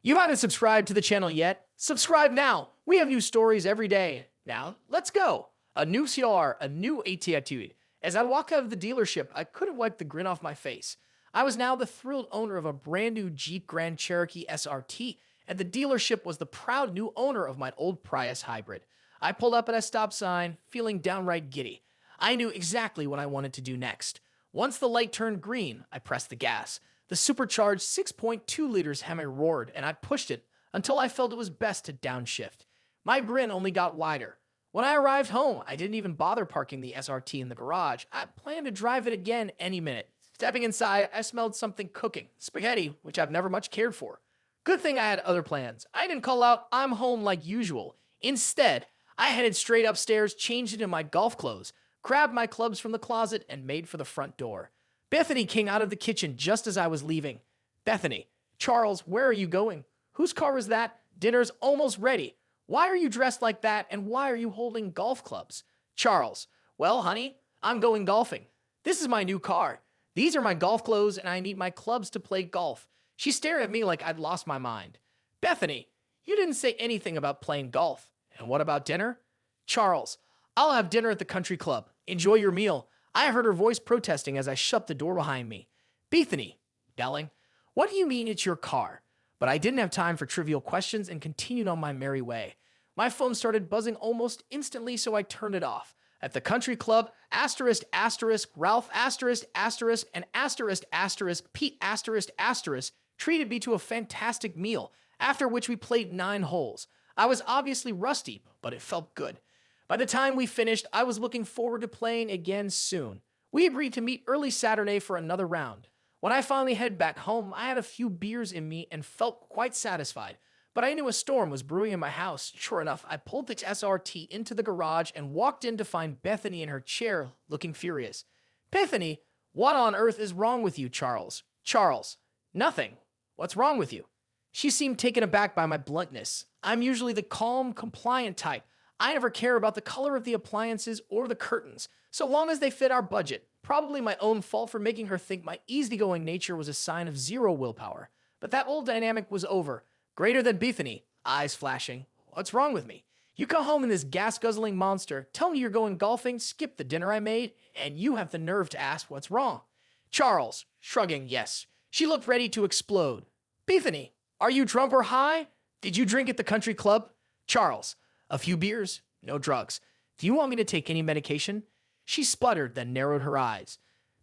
You haven't subscribed to the channel yet? Subscribe now. We have new stories every day. Now, let's go. A new CR, a new attitude. As I walked out of the dealership, I couldn't wipe the grin off my face. I was now the thrilled owner of a brand new Jeep Grand Cherokee SRT, and the dealership was the proud new owner of my old Prius hybrid. I pulled up at a stop sign, feeling downright giddy. I knew exactly what I wanted to do next. Once the light turned green, I pressed the gas. The supercharged 6.2 liters Hemi roared, and I pushed it until I felt it was best to downshift. My grin only got wider. When I arrived home, I didn't even bother parking the SRT in the garage. I planned to drive it again any minute. Stepping inside, I smelled something cooking. Spaghetti, which I've never much cared for. Good thing I had other plans. I didn't call out, "I'm home," like usual. Instead, I headed straight upstairs, changed into my golf clothes, grabbed my clubs from the closet, and made for the front door. Bethany came out of the kitchen just as I was leaving. "Bethany, Charles, where are you going? Whose car is that? Dinner's almost ready. Why are you dressed like that, and why are you holding golf clubs?" Charles, "Well, honey, I'm going golfing. This is my new car. These are my golf clothes, and I need my clubs to play golf." She stared at me like I'd lost my mind. "Bethany, you didn't say anything about playing golf. And what about dinner?" Charles, "I'll have dinner at the country club. Enjoy your meal." I heard her voice protesting as I shut the door behind me. "Bethany, darling, what do you mean it's your car?" But I didn't have time for trivial questions and continued on my merry way. My phone started buzzing almost instantly, so I turned it off. At the country club, asterisk, asterisk, Ralph, asterisk, asterisk, and asterisk, asterisk, Pete, asterisk, asterisk, treated me to a fantastic meal, after which we played 9 holes. I was obviously rusty, but it felt good. By the time we finished, I was looking forward to playing again soon. We agreed to meet early Saturday for another round. When I finally headed back home, I had a few beers in me and felt quite satisfied. But I knew a storm was brewing in my house. Sure enough, I pulled the SRT into the garage and walked in to find Bethany in her chair, looking furious. "Bethany, what on earth is wrong with you, Charles?" "Charles, nothing. What's wrong with you?" She seemed taken aback by my bluntness. I'm usually the calm, compliant type. I never care about the color of the appliances or the curtains, so long as they fit our budget. Probably my own fault for making her think my easygoing nature was a sign of zero willpower. But that old dynamic was over. Greater than Bethany, eyes flashing. "What's wrong with me? You come home in this gas-guzzling monster, tell me you're going golfing, skip the dinner I made, and you have the nerve to ask what's wrong." Charles, shrugging yes. She looked ready to explode. "Bethany, are you drunk or high? Did you drink at the country club?" Charles, "A few beers, no drugs. Do you want me to take any medication?" She sputtered, then narrowed her eyes.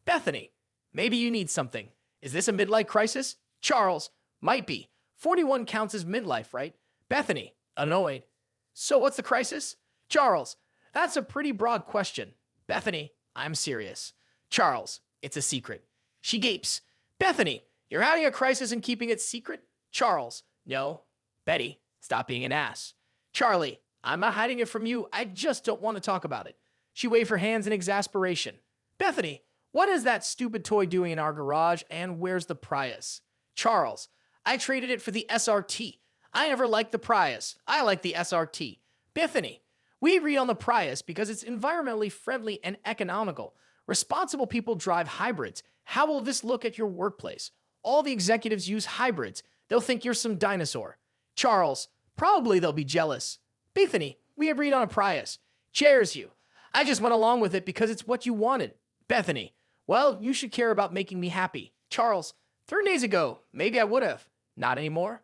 "Bethany, maybe you need something. Is this a midlife crisis?" Charles, "Might be. 41 counts as midlife, right?" Bethany, annoyed, "So what's the crisis?" Charles, "That's a pretty broad question." Bethany, "I'm serious." Charles, "It's a secret." She gapes. "Bethany, you're having a crisis and keeping it secret?" Charles, "No." Betty, "Stop being an ass." Charlie, "I'm not hiding it from you. I just don't want to talk about it." She waved her hands in exasperation. "Bethany, what is that stupid toy doing in our garage, and where's the Prius?" Charles, "I traded it for the SRT. I never liked the Prius. I like the SRT." Bethany, "We agreed on the Prius because it's environmentally friendly and economical. Responsible people drive hybrids. How will this look at your workplace? All the executives use hybrids. They'll think you're some dinosaur." Charles, "Probably they'll be jealous." Bethany, "We agreed on a Prius." "Chairs you. I just went along with it because it's what you wanted." Bethany, "Well, you should care about making me happy." Charles, 3 days ago, maybe I would have. Not anymore."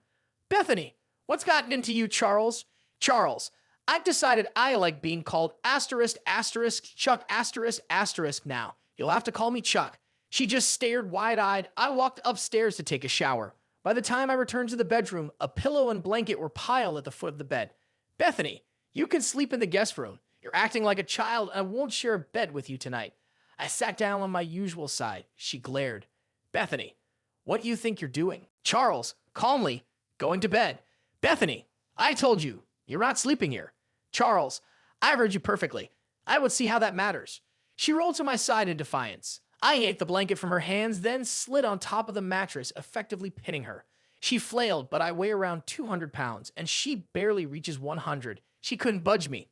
Bethany, "What's gotten into you, Charles?" Charles, "I've decided I like being called asterisk, asterisk, Chuck, asterisk, asterisk now. You'll have to call me Chuck." She just stared wide-eyed. I walked upstairs to take a shower. By the time I returned to the bedroom, a pillow and blanket were piled at the foot of the bed. "Bethany, you can sleep in the guest room. You're acting like a child, and I won't share a bed with you tonight." I sat down on my usual side. She glared. "Bethany, what do you think you're doing?" Charles, calmly, "Going to bed." Bethany, "I told you, you're not sleeping here." Charles, "I heard you perfectly. I would see how that matters." She rolled to my side in defiance. I yanked the blanket from her hands, then slid on top of the mattress, effectively pinning her. She flailed, but I weigh around 200 pounds, and she barely reaches 100. She couldn't budge me.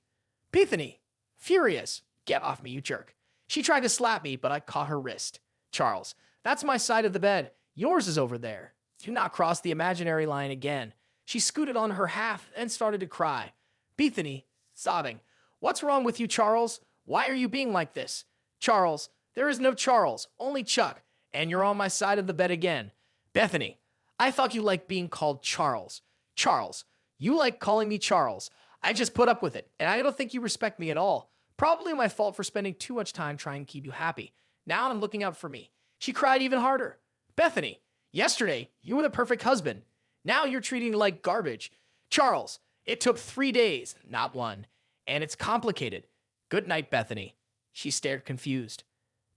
Bethany, furious, "Get off me, you jerk." She tried to slap me, but I caught her wrist. Charles, "That's my side of the bed. Yours is over there." Do not cross the imaginary line again. She scooted on her half and started to cry. Bethany, sobbing. What's wrong with you, Charles? Why are you being like this? Charles, there is no Charles, only Chuck, and you're on my side of the bed again. Bethany, I thought you liked being called Charles. Charles, you like calling me Charles. I just put up with it, and I don't think you respect me at all. Probably my fault for spending too much time trying to keep you happy. Now I'm looking out for me. She cried even harder. Bethany, yesterday, you were the perfect husband. Now you're treating me like garbage. Charles, it took 3 days, not one. And it's complicated. Good night, Bethany. She stared confused.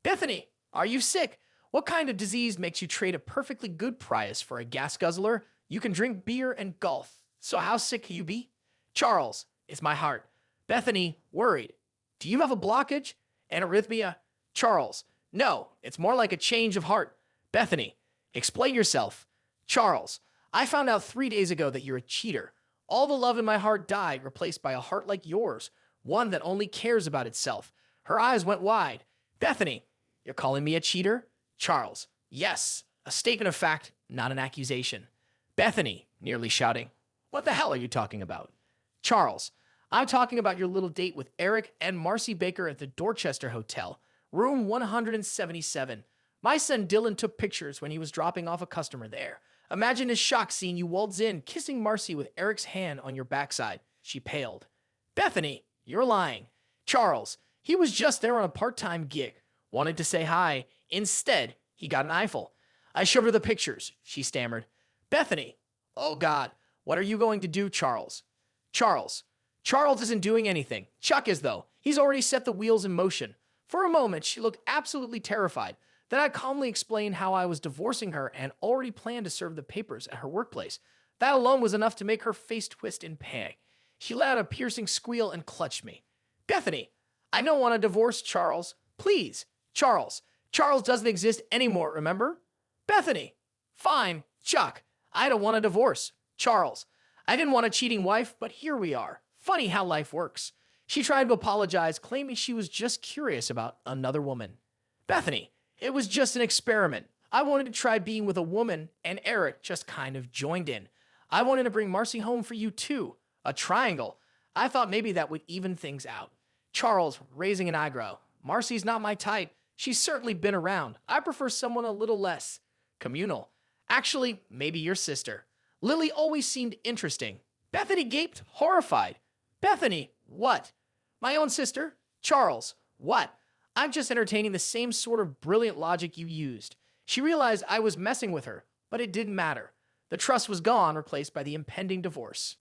Bethany, are you sick? What kind of disease makes you trade a perfectly good Prius for a gas guzzler? You can drink beer and golf. So how sick can you be? Charles, it's my heart. Bethany, worried. Do you have a blockage? An arrhythmia? Charles, no, it's more like a change of heart. Bethany, explain yourself. Charles, I found out 3 days ago that you're a cheater. All the love in my heart died, replaced by a heart like yours, one that only cares about itself. Her eyes went wide. Bethany, you're calling me a cheater? Charles, yes, a statement of fact, not an accusation. Bethany, nearly shouting, what the hell are you talking about? Charles, I'm talking about your little date with Eric and Marcy Baker at the Dorchester Hotel, room 177. My son Dylan took pictures when he was dropping off a customer there. Imagine his shock seeing you waltz in, kissing Marcy with Eric's hand on your backside. She paled. Bethany, you're lying. Charles, he was just there on a part-time gig. Wanted to say hi. Instead, he got an eyeful. I showed her the pictures, she stammered. Bethany, oh God, what are you going to do, Charles? Charles isn't doing anything. Chuck is, though. He's already set the wheels in motion. For a moment, she looked absolutely terrified. Then I calmly explained how I was divorcing her and already planned to serve the papers at her workplace. That alone was enough to make her face twist in panic. She let out a piercing squeal and clutched me. Bethany, I don't want a divorce, Charles. Please. Charles doesn't exist anymore, remember? Bethany, fine. Chuck, I don't want a divorce. Charles, I didn't want a cheating wife, but here we are. Funny how life works. She tried to apologize, claiming she was just curious about another woman. Bethany, it was just an experiment. I wanted to try being with a woman, and Eric just kind of joined in. I wanted to bring Marcy home for you too. A triangle. I thought maybe that would even things out. Charles, raising an eyebrow. Marcy's not my type. She's certainly been around. I prefer someone a little less communal. Actually, maybe your sister. Lily always seemed interesting. Bethany gaped, horrified. Bethany, what? My own sister? Charles, what? I'm just entertaining the same sort of brilliant logic you used. She realized I was messing with her, but it didn't matter. The trust was gone, replaced by the impending divorce.